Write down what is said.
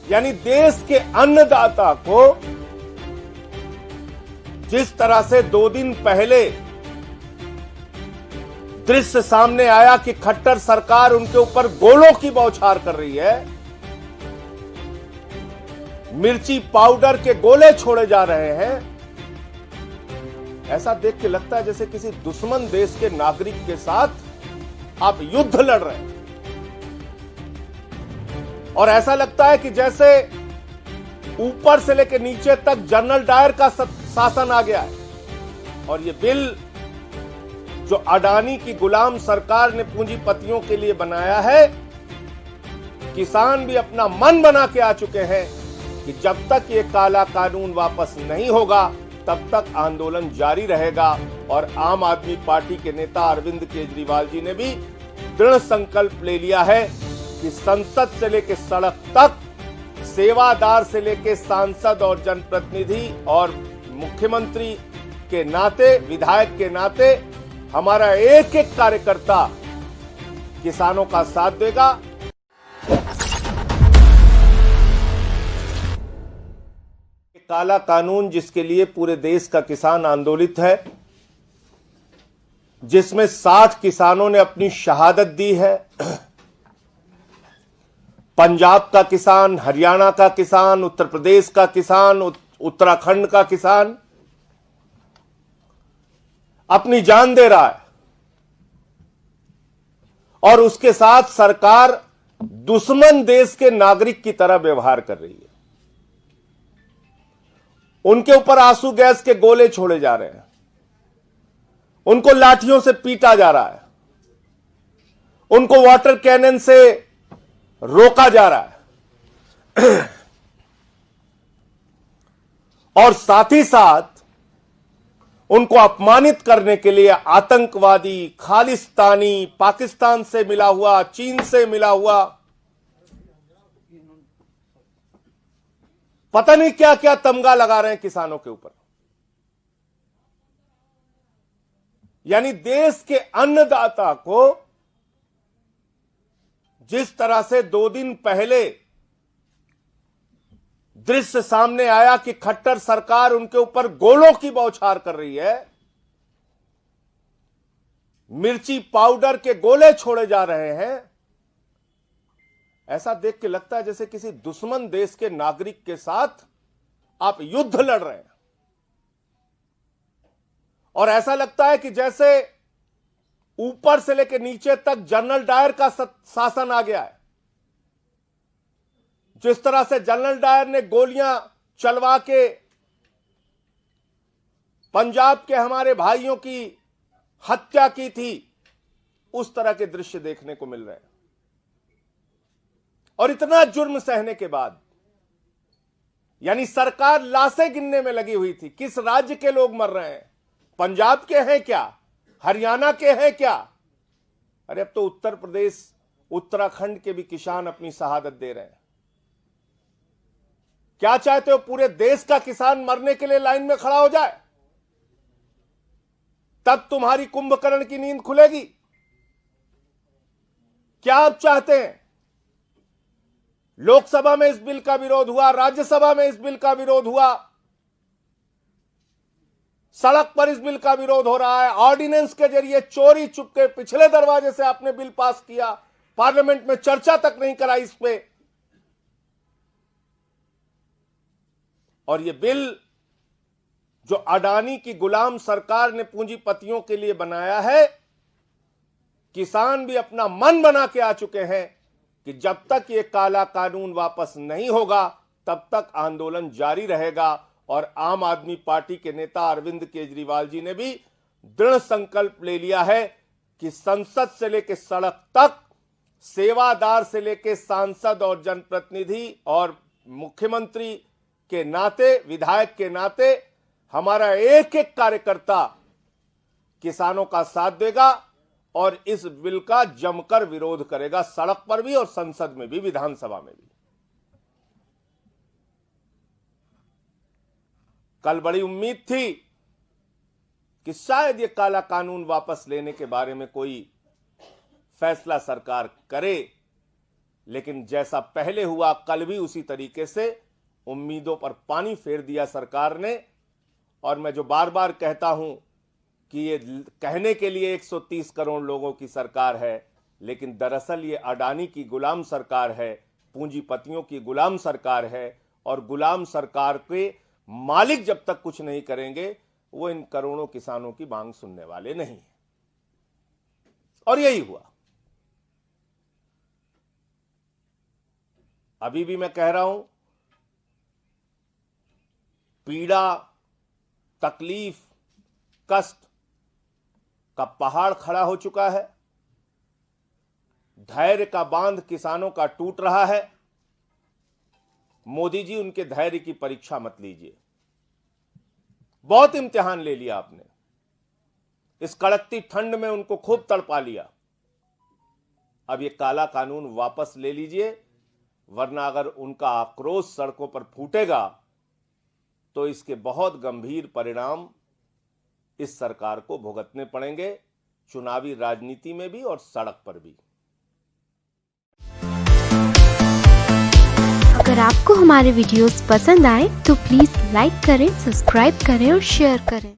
यानी देश के अन्नदाता को जिस तरह से 2 दिन पहले दृश्य सामने आया कि खट्टर सरकार उनके ऊपर गोलों की बौछार कर रही है, मिर्ची पाउडर के गोले छोड़े जा रहे हैं, ऐसा देख के लगता है जैसे किसी दुश्मन देश के नागरिक के साथ आप युद्ध लड़ रहे हैं। और ऐसा लगता है कि जैसे ऊपर से लेकर नीचे तक जनरल डायर का शासन आ गया है। और ये बिल जो अडानी की गुलाम सरकार ने पूंजीपतियों के लिए बनाया है, किसान भी अपना मन बना के आ चुके हैं कि जब तक ये काला कानून वापस नहीं होगा तब तक आंदोलन जारी रहेगा। और आम आदमी पार्टी के नेता अरविंद केजरीवाल जी ने भी दृढ़ संकल्प ले लिया है कि संसद से लेकर सड़क तक, सेवादार से लेकर सांसद और जनप्रतिनिधि और मुख्यमंत्री के नाते, विधायक के नाते हमारा एक एक कार्यकर्ता किसानों का साथ देगा। काला कानून जिसके लिए पूरे देश का किसान आंदोलित है, जिसमें 60 किसानों ने अपनी शहादत दी है, पंजाब का किसान, हरियाणा का किसान, उत्तर प्रदेश का किसान, उत्तराखंड का किसान अपनी जान दे रहा है। और उसके साथ सरकार दुश्मन देश के नागरिक की तरह व्यवहार कर रही है। उनके ऊपर आंसू गैस के गोले छोड़े जा रहे हैं, उनको लाठियों से पीटा जा रहा है, उनको वाटर कैनन से रोका जा रहा है। और साथ ही साथ उनको अपमानित करने के लिए आतंकवादी, खालिस्तानी, पाकिस्तान से मिला हुआ, चीन से मिला हुआ, पता नहीं क्या क्या तमगा लगा रहे हैं किसानों के ऊपर। यानी देश के अन्नदाता को जिस तरह से 2 दिन पहले दृश्य सामने आया कि खट्टर सरकार उनके ऊपर गोलों की बौछार कर रही है, मिर्ची पाउडर के गोले छोड़े जा रहे हैं, ऐसा देख के लगता है जैसे किसी दुश्मन देश के नागरिक के साथ आप युद्ध लड़ रहे हैं। और ऐसा लगता है कि जैसे ऊपर से लेकर नीचे तक जनरल डायर का शासन आ गया है। जिस तरह से जनरल डायर ने गोलियां चलवा के पंजाब के हमारे भाइयों की हत्या की थी, उस तरह के दृश्य देखने को मिल रहे हैं। और इतना जुर्म सहने के बाद, यानी सरकार लाशें गिनने में लगी हुई थी, किस राज्य के लोग मर रहे हैं, पंजाब के हैं क्या, हरियाणा के हैं क्या? अरे अब तो उत्तर प्रदेश, उत्तराखंड के भी किसान अपनी शहादत दे रहे हैं। क्या चाहते हो पूरे देश का किसान मरने के लिए लाइन में खड़ा हो जाए? तब तुम्हारी कुंभकर्ण की नींद खुलेगी? क्या आप चाहते हैं? लोकसभा में इस बिल का विरोध हुआ, राज्यसभा में इस बिल का विरोध हुआ, सड़क पर इस बिल का विरोध हो रहा है, ऑर्डिनेंस के जरिए चोरी चुपके पिछले दरवाजे से आपने बिल पास किया, पार्लियामेंट में चर्चा तक नहीं कराई इस पे। और ये बिल जो अडानी की गुलाम सरकार ने पूंजीपतियों के लिए बनाया है, किसान भी अपना मन बना के आ चुके हैं कि जब तक ये काला कानून वापस नहीं होगा तब तक आंदोलन जारी रहेगा। और आम आदमी पार्टी के नेता अरविंद केजरीवाल जी ने भी दृढ़ संकल्प ले लिया है कि संसद से लेकर सड़क तक, सेवादार से लेकर सांसद और जनप्रतिनिधि और मुख्यमंत्री के नाते, विधायक के नाते हमारा एक एक कार्यकर्ता किसानों का साथ देगा और इस बिल का जमकर विरोध करेगा, सड़क पर भी और संसद में भी, विधानसभा में भी। कल बड़ी उम्मीद थी कि शायद ये काला कानून वापस लेने के बारे में कोई फैसला सरकार करे, लेकिन जैसा पहले हुआ कल भी उसी तरीके से उम्मीदों पर पानी फेर दिया सरकार ने। और मैं जो बार बार कहता हूं कि ये कहने के लिए 130 करोड़ लोगों की सरकार है, लेकिन दरअसल ये अडानी की गुलाम सरकार है, पूंजीपतियों की गुलाम सरकार है। और गुलाम सरकार के मालिक जब तक कुछ नहीं करेंगे, वो इन करोड़ों किसानों की मांग सुनने वाले नहीं है। और यही हुआ। अभी भी मैं कह रहा हूं, पीड़ा, तकलीफ, कष्ट का पहाड़ खड़ा हो चुका है। धैर्य का बांध किसानों का टूट रहा है। मोदी जी, उनके धैर्य की परीक्षा मत लीजिए। बहुत इम्तिहान ले लिया आपने। इस कड़कती ठंड में उनको खूब तड़पा लिया। अब ये काला कानून वापस ले लीजिए, वरना अगर उनका आक्रोश सड़कों पर फूटेगा तो इसके बहुत गंभीर परिणाम इस सरकार को भुगतने पड़ेंगे, चुनावी राजनीति में भी और सड़क पर भी। अगर आपको हमारे वीडियोस पसंद आए तो प्लीज लाइक करें, सब्सक्राइब करें और शेयर करें।